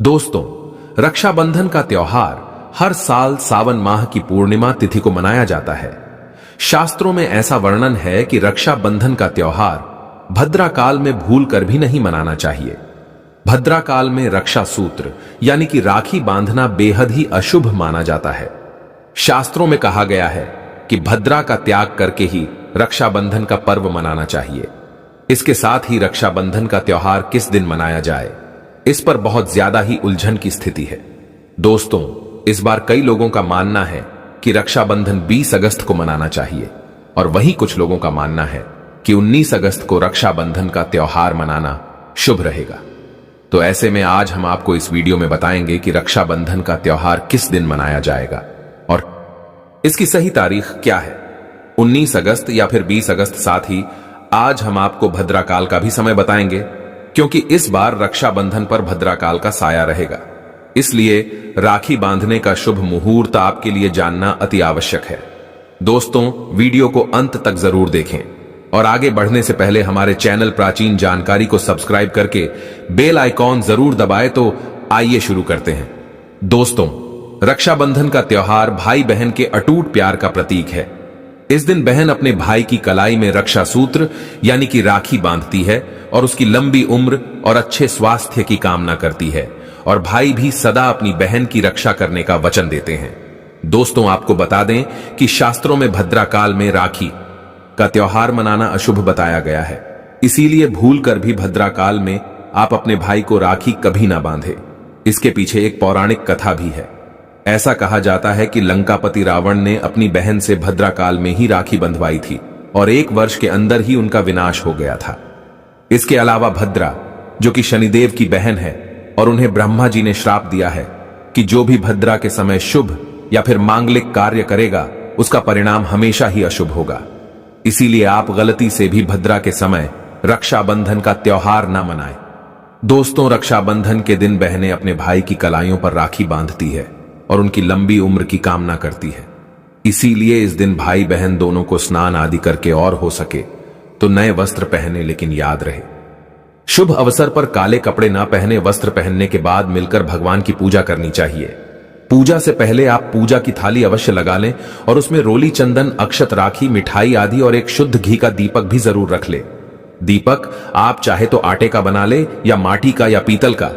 दोस्तों, रक्षाबंधन का त्योहार हर साल सावन माह की पूर्णिमा तिथि को मनाया जाता है। शास्त्रों में ऐसा वर्णन है कि रक्षाबंधन का त्योहार भद्रा काल में भूल कर भी नहीं मनाना चाहिए। भद्रा काल में रक्षा सूत्र यानी कि राखी बांधना बेहद ही अशुभ माना जाता है। शास्त्रों में कहा गया है कि भद्रा का त्याग करके ही रक्षाबंधन का पर्व मनाना चाहिए। इसके साथ ही रक्षाबंधन का त्योहार किस दिन मनाया जाए, इस पर बहुत ज्यादा ही उलझन की स्थिति है। दोस्तों, इस बार कई लोगों का मानना है कि रक्षाबंधन 20 अगस्त को मनाना चाहिए और वहीं कुछ लोगों का मानना है कि 19 अगस्त को रक्षाबंधन का त्योहार मनाना शुभ रहेगा। तो ऐसे में आज हम आपको इस वीडियो में बताएंगे कि रक्षाबंधन का त्योहार किस दिन मनाया जाएगा और इसकी सही तारीख क्या है, 19 अगस्त या फिर 20 अगस्त। साथ ही आज हम आपको भद्रा काल का भी समय बताएंगे, क्योंकि इस बार रक्षाबंधन पर भद्रा काल का साया रहेगा। इसलिए राखी बांधने का शुभ मुहूर्त आपके लिए जानना अति आवश्यक है। दोस्तों, वीडियो को अंत तक जरूर देखें और आगे बढ़ने से पहले हमारे चैनल प्राचीन जानकारी को सब्सक्राइब करके बेल आइकॉन जरूर दबाएं। तो आइए शुरू करते हैं। दोस्तों, रक्षाबंधन का त्योहार भाई बहन के अटूट प्यार का प्रतीक है। इस दिन बहन अपने भाई की कलाई में रक्षा सूत्र यानी कि राखी बांधती है और उसकी लंबी उम्र और अच्छे स्वास्थ्य की कामना करती है, और भाई भी सदा अपनी बहन की रक्षा करने का वचन देते हैं। दोस्तों, आपको बता दें कि शास्त्रों में भद्रा काल में राखी का त्योहार मनाना अशुभ बताया गया है। इसीलिए भूल कर भी भद्रा काल में आप अपने भाई को राखी कभी ना बांधे। इसके पीछे एक पौराणिक कथा भी है। ऐसा कहा जाता है कि लंकापति रावण ने अपनी बहन से भद्रा काल में ही राखी बंधवाई थी और 1 वर्ष के अंदर ही उनका विनाश हो गया था। इसके अलावा भद्रा, जो कि शनिदेव की बहन है, और उन्हें ब्रह्मा जी ने श्राप दिया है कि जो भी भद्रा के समय शुभ या फिर मांगलिक कार्य करेगा उसका परिणाम हमेशा ही अशुभ होगा। इसीलिए आप गलती से भी भद्रा के समय रक्षाबंधन का त्योहार ना मनाएं। दोस्तों, रक्षाबंधन के दिन बहनें अपने भाई की कलाइयों पर राखी बांधती है और उनकी लंबी उम्र की कामना करती है। इसीलिए इस दिन भाई बहन दोनों को स्नान आदि करके और हो सके तो नए वस्त्र पहने, लेकिन याद रहे शुभ अवसर पर काले कपड़े ना पहने। वस्त्र पहनने के बाद मिलकर भगवान की पूजा करनी चाहिए। पूजा से पहले आप पूजा की थाली अवश्य लगा लें और उसमें रोली, चंदन, अक्षत, राखी, मिठाई आदि और एक शुद्ध घी का दीपक भी जरूर रख ले। दीपक आप चाहे तो आटे का बना ले या माटी का या पीतल का,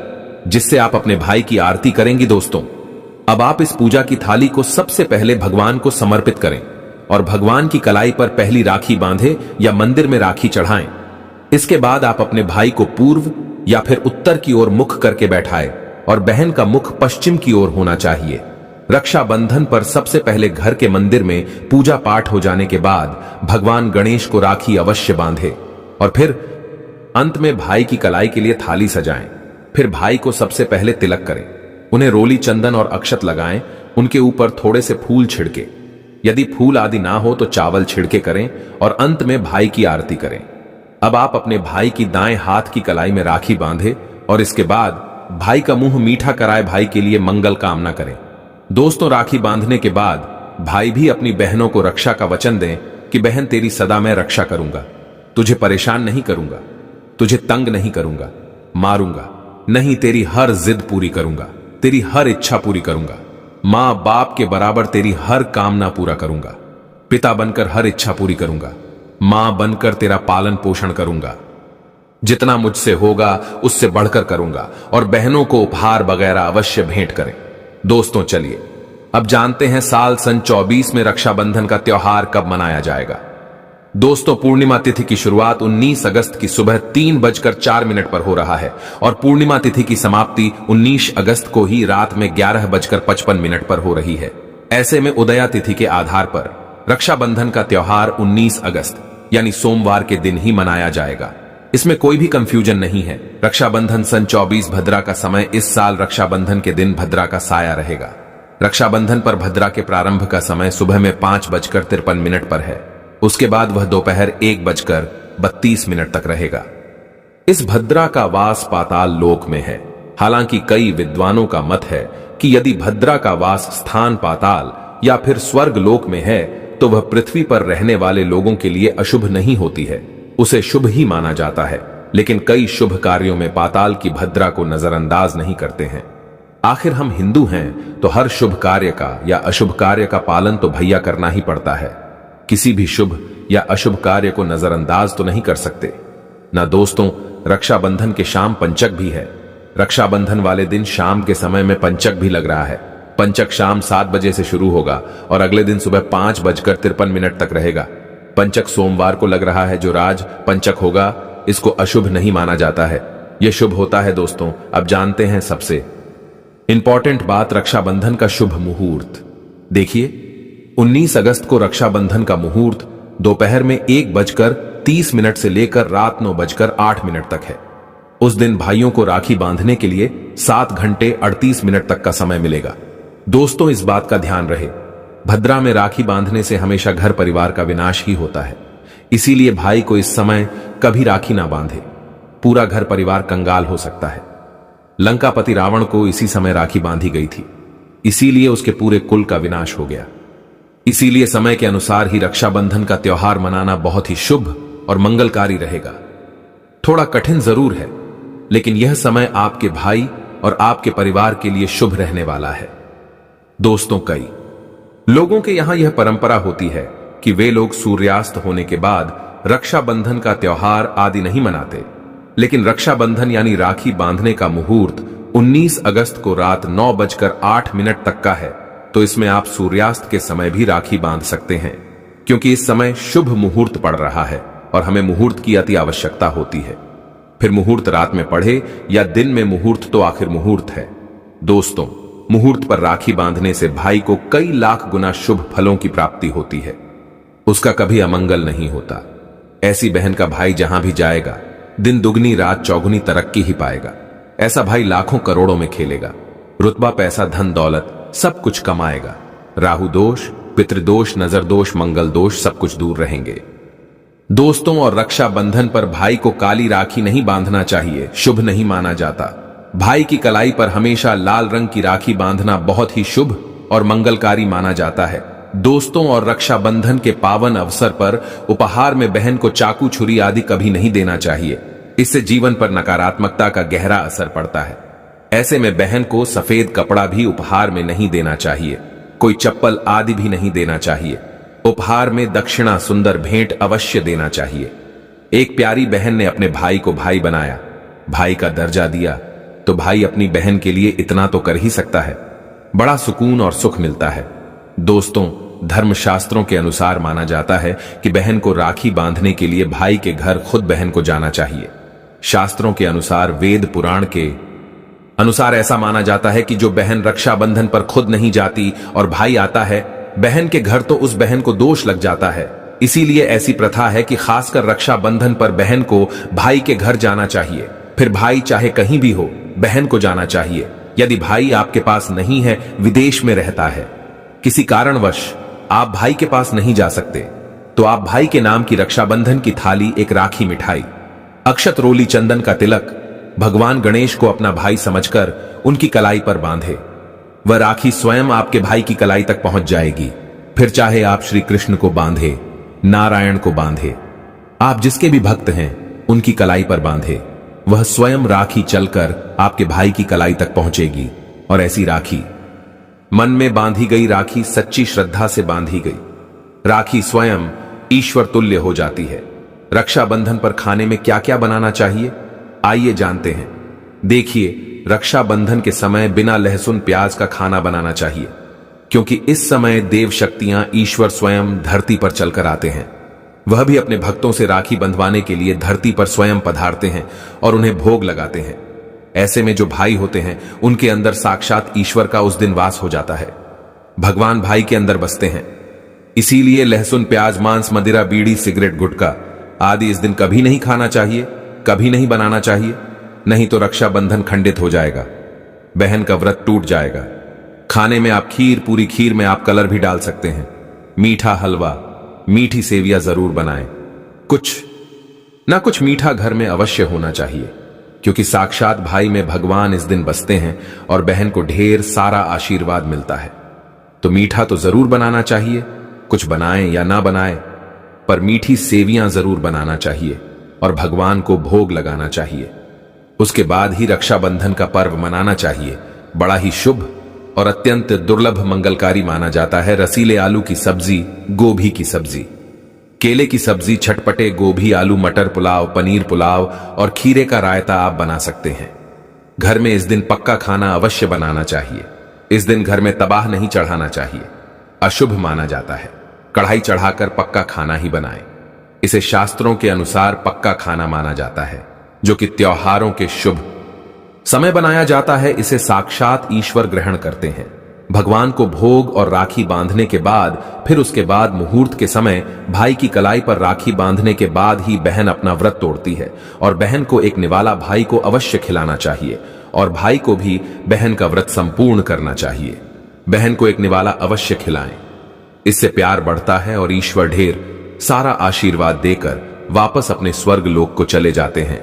जिससे आप अपने भाई की आरती करेंगी। दोस्तों, अब आप इस पूजा की थाली को सबसे पहले भगवान को समर्पित करें और भगवान की कलाई पर पहली राखी बांधे या मंदिर में राखी चढ़ाएं। इसके बाद आप अपने भाई को पूर्व या फिर उत्तर की ओर मुख करके बैठाएं और बहन का मुख पश्चिम की ओर होना चाहिए। रक्षाबंधन पर सबसे पहले घर के मंदिर में पूजा पाठ हो जाने के बाद भगवान गणेश को राखी अवश्य बांधे और फिर अंत में भाई की कलाई के लिए थाली सजाएं। फिर भाई को सबसे पहले तिलक करें, उन्हें रोली, चंदन और अक्षत लगाएं, उनके ऊपर थोड़े से फूल छिड़के, यदि फूल आदि ना हो तो चावल छिड़के करें और अंत में भाई की आरती करें। अब आप अपने भाई की दाएं हाथ की कलाई में राखी बांधे और इसके बाद भाई का मुंह मीठा कराए भाई के लिए मंगल कामना करें। दोस्तों, राखी बांधने के बाद भाई भी अपनी बहनों को रक्षा का वचन दें कि बहन, तेरी सदा मैं रक्षा करूंगा, तुझे परेशान नहीं करूंगा, तुझे तंग नहीं करूंगा, मारूंगा नहीं, तेरी हर जिद पूरी करूंगा, तेरी हर इच्छा पूरी करूंगा, मां बाप के बराबर तेरी हर कामना पूरा करूंगा, पिता बनकर हर इच्छा पूरी करूंगा, मां बनकर तेरा पालन पोषण करूंगा, जितना मुझसे होगा उससे बढ़कर करूंगा, और बहनों को उपहार वगैरह अवश्य भेंट करें। दोस्तों, चलिए अब जानते हैं साल सन 24 में रक्षाबंधन का त्योहार कब मनाया जाएगा। दोस्तों, पूर्णिमा तिथि की शुरुआत 19 अगस्त की सुबह 3:04 पर हो रहा है और पूर्णिमा तिथि की समाप्ति 19 अगस्त को ही रात में 11:55 पर हो रही है। ऐसे में उदया तिथि के आधार पर रक्षाबंधन का त्योहार 19 अगस्त यानी सोमवार के दिन ही मनाया जाएगा। इसमें कोई भी कंफ्यूजन नहीं है। रक्षाबंधन सन 24 भद्रा का समय इस साल रक्षाबंधन के दिन भद्रा का साया रहेगा। रक्षाबंधन पर भद्रा के प्रारंभ का समय सुबह में 5:53 पर है। उसके बाद वह दोपहर 1:32 तक रहेगा। इस भद्रा का वास पाताल लोक में है। हालांकि कई विद्वानों का मत है कि यदि भद्रा का वास स्थान पाताल या फिर स्वर्ग लोक में है तो वह पृथ्वी पर रहने वाले लोगों के लिए अशुभ नहीं होती है, उसे शुभ ही माना जाता है। लेकिन कई शुभ कार्यों में पाताल की भद्रा को नजरअंदाज नहीं करते हैं। आखिर हम हिंदू हैं तो हर शुभ कार्य का या अशुभ कार्य का पालन तो भैया करना ही पड़ता है। किसी भी शुभ या अशुभ कार्य को नजरअंदाज तो नहीं कर सकते ना। दोस्तों, रक्षाबंधन के शाम पंचक भी है। रक्षाबंधन वाले दिन शाम के समय में पंचक भी लग रहा है। पंचक शाम 7 बजे से शुरू होगा और अगले दिन सुबह 5:53 तक रहेगा। पंचक सोमवार को लग रहा है। जो राज पंचक होगा इसको अशुभ नहीं माना जाता है, यह शुभ होता है। दोस्तों, अब जानते हैं सबसे इंपॉर्टेंट बात, रक्षाबंधन का शुभ मुहूर्त। देखिए, 19 अगस्त को रक्षाबंधन का मुहूर्त दोपहर में 1:30 से लेकर रात 9:08 तक है। उस दिन भाइयों को राखी बांधने के लिए 7 घंटे 38 मिनट तक का समय मिलेगा। दोस्तों, इस बात का ध्यान रहे, भद्रा में राखी बांधने से हमेशा घर परिवार का विनाश ही होता है। इसीलिए भाई को इस समय कभी राखी ना बांधे, पूरा घर परिवार कंगाल हो सकता है। लंकापति रावण को इसी समय राखी बांधी गई थी, इसीलिए उसके पूरे कुल का विनाश हो गया। इसीलिए समय के अनुसार ही रक्षाबंधन का त्योहार मनाना बहुत ही शुभ और मंगलकारी रहेगा। थोड़ा कठिन जरूर है, लेकिन यह समय आपके भाई और आपके परिवार के लिए शुभ रहने वाला है। दोस्तों, कई लोगों के यहां यह परंपरा होती है कि वे लोग सूर्यास्त होने के बाद रक्षाबंधन का त्योहार आदि नहीं मनाते, लेकिन रक्षाबंधन यानी राखी बांधने का मुहूर्त 19 अगस्त को रात 9:08 तक का है। तो इसमें आप सूर्यास्त के समय भी राखी बांध सकते हैं, क्योंकि इस समय शुभ मुहूर्त पड़ रहा है और हमें मुहूर्त की अति आवश्यकता होती है। फिर मुहूर्त रात में पढ़े या दिन में, मुहूर्त तो आखिर मुहूर्त है। दोस्तों, मुहूर्त पर राखी बांधने से भाई को कई लाख गुना शुभ फलों की प्राप्ति होती है, उसका कभी अमंगल नहीं होता। ऐसी बहन का भाई जहां भी जाएगा दिन दुगनी रात चौगुनी तरक्की ही पाएगा। ऐसा भाई लाखों करोड़ों में खेलेगा, रुतबा पैसा धन दौलत सब कुछ कमाएगा। राहु दोष, पितृदोष, नजर दोष, मंगल दोष सब कुछ दूर रहेंगे। दोस्तों, और रक्षाबंधन पर भाई को काली राखी नहीं बांधना चाहिए, शुभ नहीं माना जाता। भाई की कलाई पर हमेशा लाल रंग की राखी बांधना बहुत ही शुभ और मंगलकारी माना जाता है। दोस्तों, और रक्षाबंधन के पावन अवसर पर उपहार में बहन को चाकू छुरी आदि कभी नहीं देना चाहिए, इससे जीवन पर नकारात्मकता का गहरा असर पड़ता है। ऐसे में बहन को सफेद कपड़ा भी उपहार में नहीं देना चाहिए, कोई चप्पल आदि भी नहीं देना चाहिए। उपहार में दक्षिणा, सुंदर भेंट अवश्य देना चाहिए। एक प्यारी बहन ने अपने भाई को भाई बनाया, भाई का दर्जा दिया, तो भाई अपनी बहन के लिए इतना तो कर ही सकता है। बड़ा सुकून और सुख मिलता है। दोस्तों, धर्मशास्त्रों के अनुसार माना जाता है कि बहन को राखी बांधने के लिए भाई के घर खुद बहन को जाना चाहिए। शास्त्रों के अनुसार, वेद पुराण के अनुसार ऐसा माना जाता है कि जो बहन रक्षाबंधन पर खुद नहीं जाती और भाई आता है बहन के घर, तो उस बहन को दोष लग जाता है। इसीलिए ऐसी प्रथा है कि खासकर रक्षाबंधन पर बहन को भाई के घर जाना चाहिए। फिर भाई चाहे कहीं भी हो, बहन को जाना चाहिए। यदि भाई आपके पास नहीं है, विदेश में रहता है, किसी कारणवश आप भाई के पास नहीं जा सकते, तो आप भाई के नाम की रक्षाबंधन की थाली, एक राखी, मिठाई, अक्षत, रोली, चंदन का तिलक भगवान गणेश को अपना भाई समझकर उनकी कलाई पर बांधे। वह राखी स्वयं आपके भाई की कलाई तक पहुंच जाएगी। फिर चाहे आप श्री कृष्ण को बांधे, नारायण को बांधे, आप जिसके भी भक्त हैं उनकी कलाई पर बांधे, वह स्वयं राखी चलकर आपके भाई की कलाई तक पहुंचेगी। और ऐसी राखी, मन में बांधी गई राखी सच्ची श्रद्धा से बांधी गई राखी स्वयं ईश्वर तुल्य हो जाती है। रक्षाबंधन पर खाने में क्या क्या बनाना चाहिए, आइए जानते हैं। देखिए, रक्षाबंधन के समय बिना लहसुन प्याज का खाना बनाना चाहिए, क्योंकि इस समय देव शक्तियां, ईश्वर स्वयं धरती पर चलकर आते हैं। वह भी अपने भक्तों से राखी बंधवाने के लिए धरती पर स्वयं पधारते हैं और उन्हें भोग लगाते हैं। ऐसे में जो भाई होते हैं उनके अंदर साक्षात ईश्वर का उस दिन वास हो जाता है। भगवान भाई के अंदर बसते हैं। इसीलिए लहसुन प्याज, मांस, मदिरा, बीड़ी, सिगरेट, गुटखा आदि इस दिन कभी नहीं खाना चाहिए, कभी नहीं बनाना चाहिए, नहीं तो रक्षाबंधन खंडित हो जाएगा, बहन का व्रत टूट जाएगा। खाने में आप खीर, पूरी खीर में आप कलर भी डाल सकते हैं। मीठा हलवा, मीठी सेवियां जरूर बनाएं। कुछ ना कुछ मीठा घर में अवश्य होना चाहिए, क्योंकि साक्षात भाई में भगवान इस दिन बसते हैं और बहन को ढेर सारा आशीर्वाद मिलता है। तो मीठा तो जरूर बनाना चाहिए, कुछ बनाएं या ना बनाएं, पर मीठी सेवियां जरूर बनाना चाहिए। और भगवान को भोग लगाना चाहिए। उसके बाद ही रक्षाबंधन का पर्व मनाना चाहिए। बड़ा ही शुभ और अत्यंत दुर्लभ मंगलकारी माना जाता है रसीले आलू की सब्जी, गोभी की सब्जी, केले की सब्जी, छटपटे गोभी आलू मटर पुलाव, पनीर पुलाव और खीरे का रायता आप बना सकते हैं। घर में इस दिन पक्का खाना अवश्य बनाना चाहिए। इस दिन घर में तबाह नहीं चढ़ाना चाहिए, अशुभ माना जाता है। कढ़ाई चढ़ाकर पक्का खाना ही बनाएं। इसे शास्त्रों के अनुसार पक्का खाना माना जाता है, जो कि त्योहारों के शुभ समय बनाया जाता है। इसे साक्षात ईश्वर ग्रहण करते हैं। भगवान को भोग और राखी बांधने के बाद फिर उसके बाद मुहूर्त के समय भाई की कलाई पर राखी बांधने के बाद ही बहन अपना व्रत तोड़ती है और बहन को एक निवाला भाई को अवश्य खिलाना चाहिए और भाई को भी बहन का व्रत संपूर्ण करना चाहिए। बहन को एक निवाला अवश्य खिलाएं। इससे प्यार बढ़ता है और ईश्वर ढेर सारा आशीर्वाद देकर वापस अपने स्वर्ग लोक को चले जाते हैं।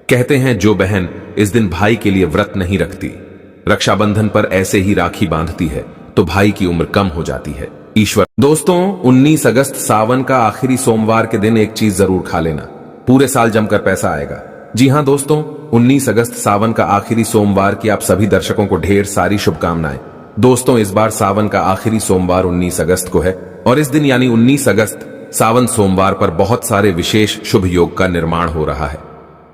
कहते हैं जो बहन इस दिन भाई के लिए व्रत नहीं रखती, रक्षाबंधन पर ऐसे ही राखी बांधती है, तो भाई की उम्र कम हो जाती है। ईश्वर। दोस्तों, 19 अगस्त सावन का आखिरी सोमवार के दिन एक चीज जरूर खा लेना, पूरे साल जमकर पैसा आएगा। जी हां दोस्तों, 19 अगस्त सावन का आखिरी सोमवार की आप सभी दर्शकों को ढेर सारी शुभकामनाएं। दोस्तों, इस बार सावन का आखिरी सोमवार 19 अगस्त को है और इस दिन यानी 19 अगस्त सावन सोमवार पर बहुत सारे विशेष शुभ योग का निर्माण हो रहा है।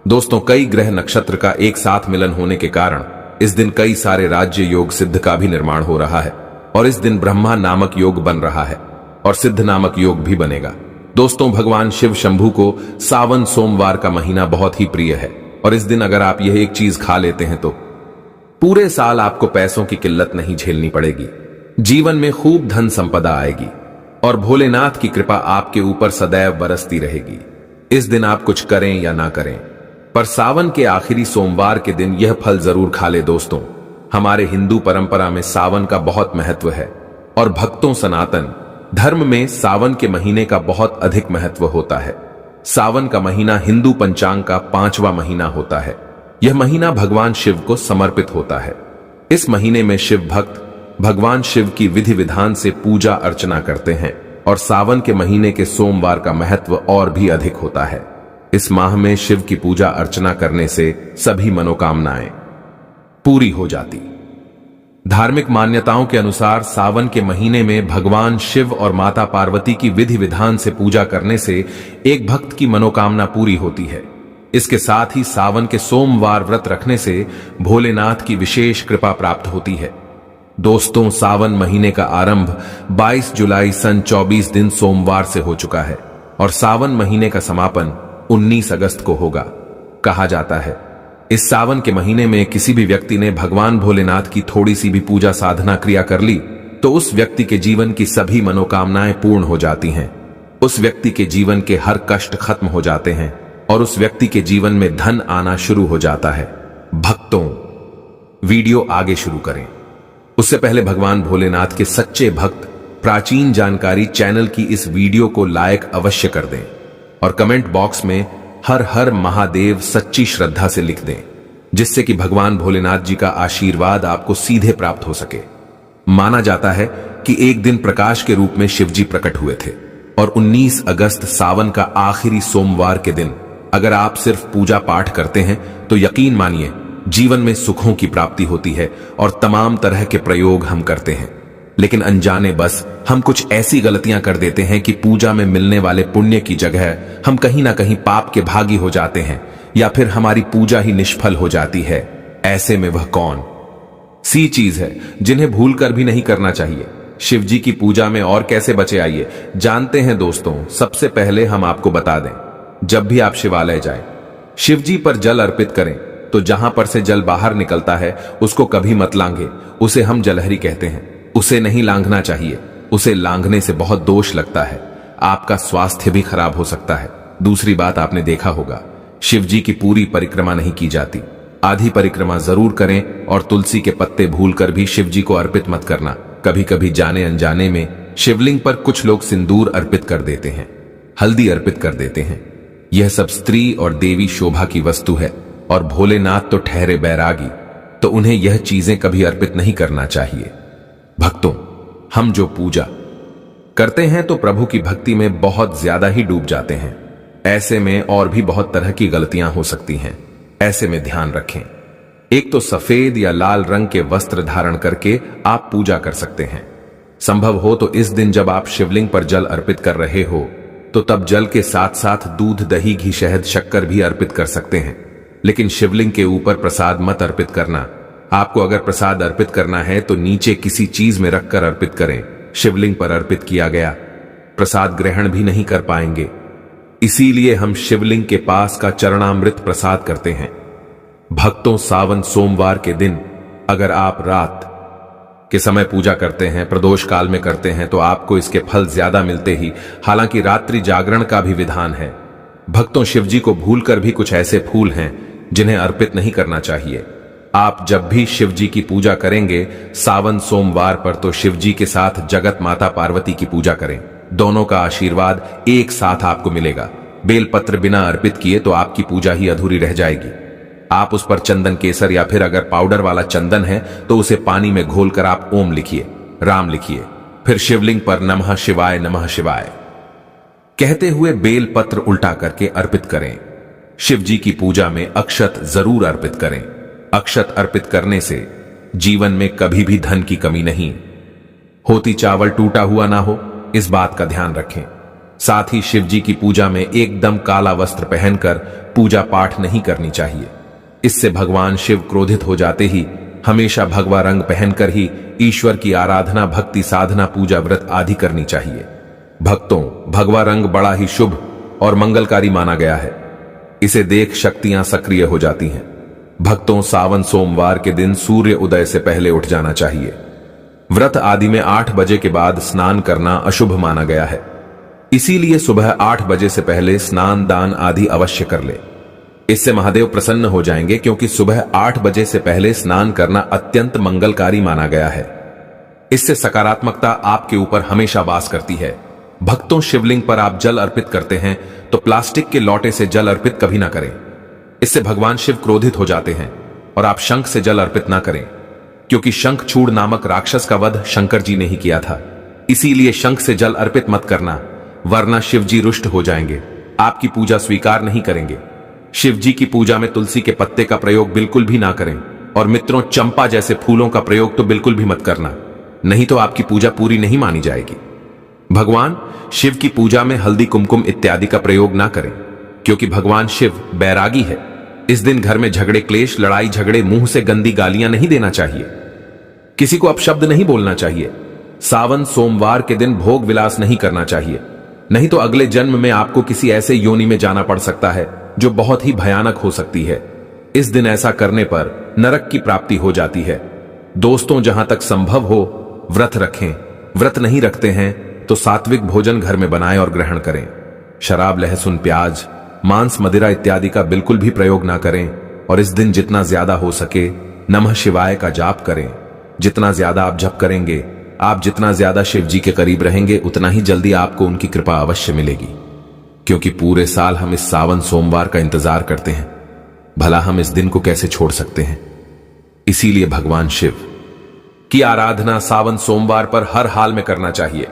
दोस्तों, कई ग्रह नक्षत्र का एक साथ मिलन होने के कारण इस दिन कई सारे राज्य योग सिद्ध का भी निर्माण हो रहा है और इस दिन ब्रह्मा नामक योग बन रहा है और सिद्ध नामक योग भी बनेगा। दोस्तों, भगवान शिव शंभू को सावन सोमवार का महीना बहुत ही प्रिय है और इस दिन अगर आप यह एक चीज खा लेते हैं तो पूरे साल आपको पैसों की किल्लत नहीं झेलनी पड़ेगी। जीवन में खूब धन संपदा आएगी और भोलेनाथ की कृपा आपके ऊपर सदैव बरसती रहेगी। इस दिन आप कुछ करें या ना करें, पर सावन के आखिरी सोमवार के दिन यह फल जरूर खा ले। दोस्तों, हमारे हिंदू परंपरा में सावन का बहुत महत्व है और भक्तों सनातन धर्म में सावन के महीने का बहुत अधिक महत्व होता है। सावन का महीना हिंदू पंचांग का 5वां महीना होता है। यह महीना भगवान शिव को समर्पित होता है। इस महीने में शिव भक्त भगवान शिव की विधि विधान से पूजा अर्चना करते हैं और सावन के महीने के सोमवार का महत्व और भी अधिक होता है। इस माह में शिव की पूजा अर्चना करने से सभी मनोकामनाएं पूरी हो जाती। धार्मिक मान्यताओं के अनुसार सावन के महीने में भगवान शिव और माता पार्वती की विधि विधान से पूजा करने से एक भक्त की मनोकामना पूरी होती है। इसके साथ ही सावन के सोमवार व्रत रखने से भोलेनाथ की विशेष कृपा प्राप्त होती है। दोस्तों, सावन महीने का आरंभ 22 जुलाई सन 24 दिन सोमवार से हो चुका है और सावन महीने का समापन 19 अगस्त को होगा। कहा जाता है इस सावन के महीने में किसी भी व्यक्ति ने भगवान भोलेनाथ की थोड़ी सी भी पूजा साधना क्रिया कर ली तो उस व्यक्ति के जीवन की सभी मनोकामनाएं पूर्ण हो जाती हैं। उस व्यक्ति के जीवन के हर कष्ट खत्म हो जाते हैं और उस व्यक्ति के जीवन में धन आना शुरू हो जाता है। भक्तों, वीडियो आगे शुरू करें उससे पहले भगवान भोलेनाथ के सच्चे भक्त प्राचीन जानकारी चैनल की इस वीडियो को लाइक अवश्य कर दें और कमेंट बॉक्स में हर हर महादेव सच्ची श्रद्धा से लिख दें, जिससे कि भगवान भोलेनाथ जी का आशीर्वाद आपको सीधे प्राप्त हो सके। माना जाता है कि एक दिन प्रकाश के रूप में शिव जी प्रकट हुए थे और 19 अगस्त सावन का आखिरी सोमवार के दिन अगर आप सिर्फ पूजा पाठ करते हैं तो यकीन मानिए जीवन में सुखों की प्राप्ति होती है और तमाम तरह के प्रयोग हम करते हैं, लेकिन अनजाने बस हम कुछ ऐसी गलतियां कर देते हैं कि पूजा में मिलने वाले पुण्य की जगह हम कहीं ना कहीं पाप के भागी हो जाते हैं या फिर हमारी पूजा ही निष्फल हो जाती है। ऐसे में वह कौन सी चीज है जिन्हें भूल कर भी नहीं करना चाहिए। शिव जी की पूजा में और कैसे बचे, आइए जानते हैं। दोस्तों, सबसे पहले हम आपको बता दें, जब भी आप शिवालय जाएं, शिव जी पर जल अर्पित करें तो जहां पर से जल बाहर निकलता है उसको कभी मत लांघे। उसे हम जलहरी कहते हैं। उसे नहीं लांघना चाहिए। उसे लांघने से बहुत दोष लगता है, आपका स्वास्थ्य भी खराब हो सकता है। दूसरी बात, आपने देखा होगा शिव जी की पूरी परिक्रमा नहीं की जाती, आधी परिक्रमा जरूर करें और तुलसी के पत्ते भूलकर भी शिव जी को अर्पित मत करना। कभी कभी जाने अनजाने में शिवलिंग पर कुछ लोग सिंदूर अर्पित कर देते हैं, हल्दी अर्पित कर देते हैं। यह सब स्त्री और देवी शोभा की वस्तु है और भोलेनाथ तो ठहरे बैरागी, तो उन्हें यह चीजें कभी अर्पित नहीं करना चाहिए। भक्तों, हम जो पूजा करते हैं तो प्रभु की भक्ति में बहुत ज्यादा ही डूब जाते हैं। ऐसे में और भी बहुत तरह की गलतियां हो सकती हैं। ऐसे में ध्यान रखें। एक तो सफेद या लाल रंग के वस्त्र धारण करके आप पूजा कर सकते हैं। संभव हो तो इस दिन जब आप शिवलिंग पर जल अर्पित कर रहे हो तो तब जल के साथ साथ दूध, दही, घी, शहद, शक्कर भी अर्पित कर सकते हैं। लेकिन शिवलिंग के ऊपर प्रसाद मत अर्पित करना। आपको अगर प्रसाद अर्पित करना है तो नीचे किसी चीज में रखकर अर्पित करें। शिवलिंग पर अर्पित किया गया प्रसाद ग्रहण भी नहीं कर पाएंगे। इसीलिए हम शिवलिंग के पास का चरणामृत प्रसाद करते हैं। भक्तों, सावन सोमवार के दिन अगर आप रात के समय पूजा करते हैं, प्रदोष काल में करते हैं, तो आपको इसके फल ज्यादा मिलते ही। हालांकि रात्रि जागरण का भी विधान है। भक्तों, शिवजी को भूलकर भी कुछ ऐसे फूल हैं जिन्हें अर्पित नहीं करना चाहिए। आप जब भी शिवजी की पूजा करेंगे सावन सोमवार पर तो शिवजी के साथ जगत माता पार्वती की पूजा करें। दोनों का आशीर्वाद एक साथ आपको मिलेगा। बेलपत्र बिना अर्पित किए तो आपकी पूजा ही अधूरी रह जाएगी। आप उस पर चंदन केसर या फिर अगर पाउडर वाला चंदन है तो उसे पानी में घोलकर आप ओम लिखिए, राम लिखिए, फिर शिवलिंग पर नमः शिवाय कहते हुए बेल पत्र उल्टा करके अर्पित करें। शिवजी की पूजा में अक्षत जरूर अर्पित करें। अक्षत अर्पित करने से जीवन में कभी भी धन की कमी नहीं होती। चावल टूटा हुआ ना हो, इस बात का ध्यान रखें। साथ ही शिवजी की पूजा में एकदम काला वस्त्र पहनकर पूजा पाठ नहीं करनी चाहिए। इससे भगवान शिव क्रोधित हो जाते ही हमेशा भगवा रंग पहनकर ही ईश्वर की आराधना, भक्ति, साधना, पूजा, व्रत आदि करनी चाहिए। भक्तों, भगवा रंग बड़ा ही शुभ और मंगलकारी माना गया है। इसे देख शक्तियां सक्रिय हो जाती हैं। भक्तों, सावन सोमवार के दिन सूर्य उदय से पहले उठ जाना चाहिए। व्रत आदि में 8 बजे के बाद स्नान करना अशुभ माना गया है। इसीलिए सुबह 8 बजे से पहले स्नान, दान आदि अवश्य कर ले। इससे महादेव प्रसन्न हो जाएंगे, क्योंकि सुबह 8 बजे से पहले स्नान करना अत्यंत मंगलकारी माना गया है। इससे सकारात्मकता आपके ऊपर हमेशा वास करती है। भक्तों, शिवलिंग पर आप जल अर्पित करते हैं तो प्लास्टिक के लोटे से जल अर्पित कभी ना करें। इससे भगवान शिव क्रोधित हो जाते हैं। और आप शंख से जल अर्पित ना करें, क्योंकि शंखचूड़ नामक राक्षस का वध शंकर जी ने ही किया था। इसीलिए शंख से जल अर्पित मत करना, वरना शिव जी रुष्ट हो जाएंगे, आपकी पूजा स्वीकार नहीं करेंगे। शिव जी की पूजा में तुलसी के पत्ते का प्रयोग बिल्कुल भी ना करें। और मित्रों, चंपा जैसे फूलों का प्रयोग तो बिल्कुल भी मत करना, नहीं तो आपकी पूजा पूरी नहीं मानी जाएगी। भगवान शिव की पूजा में हल्दी, कुमकुम इत्यादि का प्रयोग ना करें, क्योंकि भगवान शिव बैरागी है। इस दिन घर में झगड़े, क्लेश, लड़ाई झगड़े, मुंह से गंदी गालियां नहीं देना चाहिए। किसी को अपशब्द नहीं बोलना चाहिए। सावन सोमवार के दिन भोग विलास नहीं करना चाहिए, नहीं तो अगले जन्म में आपको किसी ऐसे योनि में जाना पड़ सकता है जो बहुत ही भयानक हो सकती है। इस दिन ऐसा करने पर नरक की प्राप्ति हो जाती है। दोस्तों, जहां तक संभव हो व्रत रखें। व्रत नहीं रखते हैं तो सात्विक भोजन घर में बनाएं और ग्रहण करें। शराब, लहसुन, प्याज, मांस, मदिरा इत्यादि का बिल्कुल भी प्रयोग ना करें। और इस दिन जितना ज्यादा हो सके नमः शिवाय का जाप करें। जितना ज्यादा आप जप करेंगे, आप जितना ज्यादा शिव जी के करीब रहेंगे, उतना ही जल्दी आपको उनकी कृपा अवश्य मिलेगी। क्योंकि पूरे साल हम इस सावन सोमवार का इंतजार करते हैं, भला हम इस दिन को कैसे छोड़ सकते हैं। इसीलिए भगवान शिव की आराधना सावन सोमवार पर हर हाल में करना चाहिए।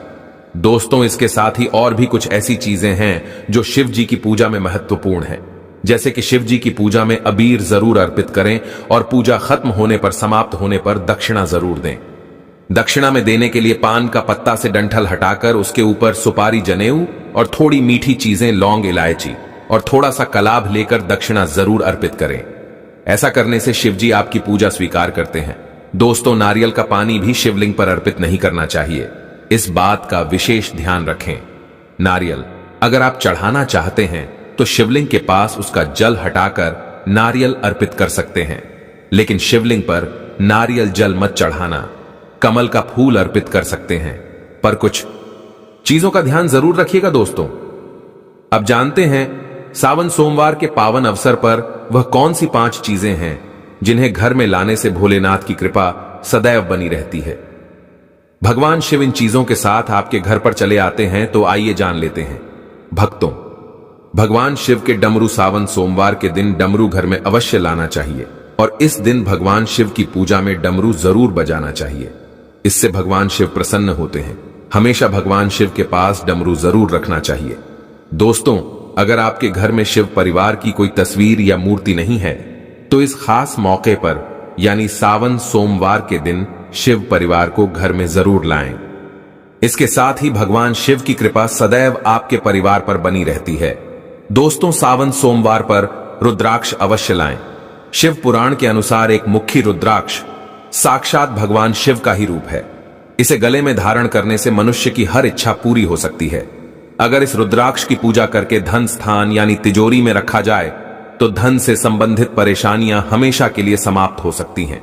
दोस्तों, इसके साथ ही और भी कुछ ऐसी चीजें हैं जो शिव जी की पूजा में महत्वपूर्ण है। जैसे कि शिव जी की पूजा में अबीर जरूर अर्पित करें और पूजा खत्म होने पर, समाप्त होने पर दक्षिणा जरूर दें। दक्षिणा में देने के लिए पान का पत्ता से डंठल हटाकर उसके ऊपर सुपारी, जनेऊ और थोड़ी मीठी चीजें, लौंग, इलायची और थोड़ा सा कलाभ लेकर दक्षिणा जरूर अर्पित करें। ऐसा करने से शिव जी आपकी पूजा स्वीकार करते हैं। दोस्तों, नारियल का पानी भी शिवलिंग पर अर्पित नहीं करना चाहिए। इस बात का विशेष ध्यान रखें। नारियल अगर आप चढ़ाना चाहते हैं तो शिवलिंग के पास उसका जल हटाकर नारियल अर्पित कर सकते हैं, लेकिन शिवलिंग पर नारियल जल मत चढ़ाना। कमल का फूल अर्पित कर सकते हैं, पर कुछ चीजों का ध्यान जरूर रखिएगा। दोस्तों, अब जानते हैं सावन सोमवार के पावन अवसर पर वह कौन सी 5 चीजें हैं जिन्हें घर में लाने से भोलेनाथ की कृपा सदैव बनी रहती है। भगवान शिव इन चीजों के साथ आपके घर पर चले आते हैं, तो आइए जान लेते हैं। भक्तों, भगवान शिव के डमरू सावन सोमवार के दिन डमरू घर में अवश्य लाना चाहिए और इस दिन भगवान शिव की पूजा में डमरू जरूर बजाना चाहिए। इससे भगवान शिव प्रसन्न होते हैं। हमेशा भगवान शिव के पास डमरू जरूर रखना चाहिए। दोस्तों, अगर आपके घर में शिव परिवार की कोई तस्वीर या मूर्ति नहीं है तो इस खास मौके पर यानी सावन सोमवार के दिन शिव परिवार को घर में जरूर लाएं। इसके साथ ही भगवान शिव की कृपा सदैव आपके परिवार पर बनी रहती है। दोस्तों, सावन सोमवार पर रुद्राक्ष अवश्य लाएं। शिव पुराण के अनुसार एक मुखी रुद्राक्ष साक्षात भगवान शिव का ही रूप है। इसे गले में धारण करने से मनुष्य की हर इच्छा पूरी हो सकती है। अगर इस रुद्राक्ष की पूजा करके धन स्थान यानी तिजोरी में रखा जाए तो धन से संबंधित परेशानियां हमेशा के लिए समाप्त हो सकती हैं।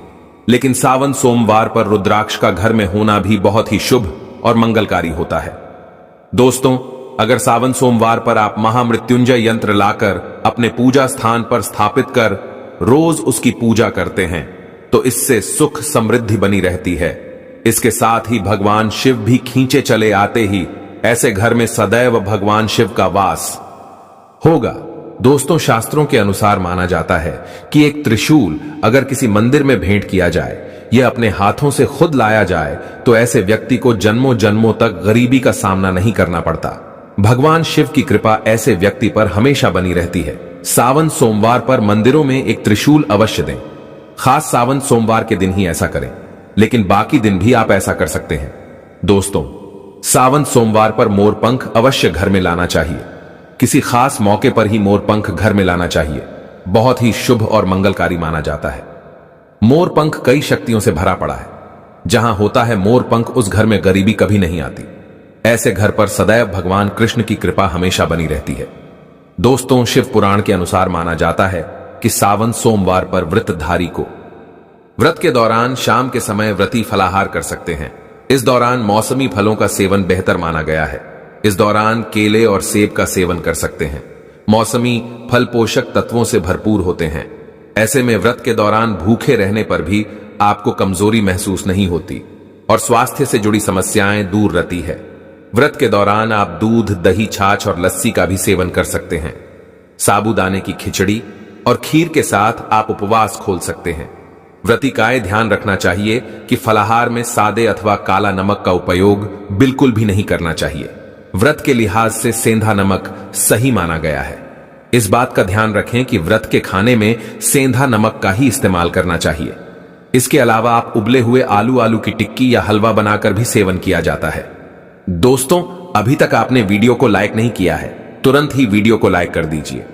लेकिन सावन सोमवार पर रुद्राक्ष का घर में होना भी बहुत ही शुभ और मंगलकारी होता है। दोस्तों, अगर सावन सोमवार पर आप महामृत्युंजय यंत्र लाकर अपने पूजा स्थान पर स्थापित कर रोज उसकी पूजा करते हैं तो इससे सुख समृद्धि बनी रहती है। इसके साथ ही भगवान शिव भी खींचे चले आते ही ऐसे घर में सदैव भगवान शिव का वास होगा। दोस्तों, शास्त्रों के अनुसार माना जाता है कि एक त्रिशूल अगर किसी मंदिर में भेंट किया जाए, यह अपने हाथों से खुद लाया जाए तो ऐसे व्यक्ति को जन्मों जन्मों तक गरीबी का सामना नहीं करना पड़ता। भगवान शिव की कृपा ऐसे व्यक्ति पर हमेशा बनी रहती है। सावन सोमवार पर मंदिरों में एक त्रिशूल अवश्य दें। खास सावन सोमवार के दिन ही ऐसा करें, लेकिन बाकी दिन भी आप ऐसा कर सकते हैं। दोस्तों, सावन सोमवार पर मोरपंख अवश्य घर में लाना चाहिए। किसी खास मौके पर ही मोरपंख घर में लाना चाहिए। बहुत ही शुभ और मंगलकारी माना जाता है। मोरपंख कई शक्तियों से भरा पड़ा है। जहां होता है मोरपंख, उस घर में गरीबी कभी नहीं आती। ऐसे घर पर सदैव भगवान कृष्ण की कृपा हमेशा बनी रहती है। दोस्तों, शिव पुराण के अनुसार माना जाता है कि सावन सोमवार पर व्रतधारी को व्रत के दौरान शाम के समय व्रती फलाहार कर सकते हैं। इस दौरान मौसमी फलों का सेवन बेहतर माना गया है। इस दौरान केले और सेब का सेवन कर सकते हैं। मौसमी फल पोषक तत्वों से भरपूर होते हैं। ऐसे में व्रत के दौरान भूखे रहने पर भी आपको कमजोरी महसूस नहीं होती और स्वास्थ्य से जुड़ी समस्याएं दूर रहती है। व्रत के दौरान आप दूध, दही, छाछ और लस्सी का भी सेवन कर सकते हैं। साबूदाने की खिचड़ी और खीर के साथ आप उपवास खोल सकते हैं। व्रती का ध्यान रखना चाहिए कि फलाहार में सादे अथवा काला नमक का उपयोग बिल्कुल भी नहीं करना चाहिए। व्रत के लिहाज से सेंधा नमक सही माना गया है। इस बात का ध्यान रखें कि व्रत के खाने में सेंधा नमक का ही इस्तेमाल करना चाहिए। इसके अलावा आप उबले हुए आलू की टिक्की या हलवा बनाकर भी सेवन किया जाता है। दोस्तों, अभी तक आपने वीडियो को लाइक नहीं किया है, तुरंत ही वीडियो को लाइक कर दीजिए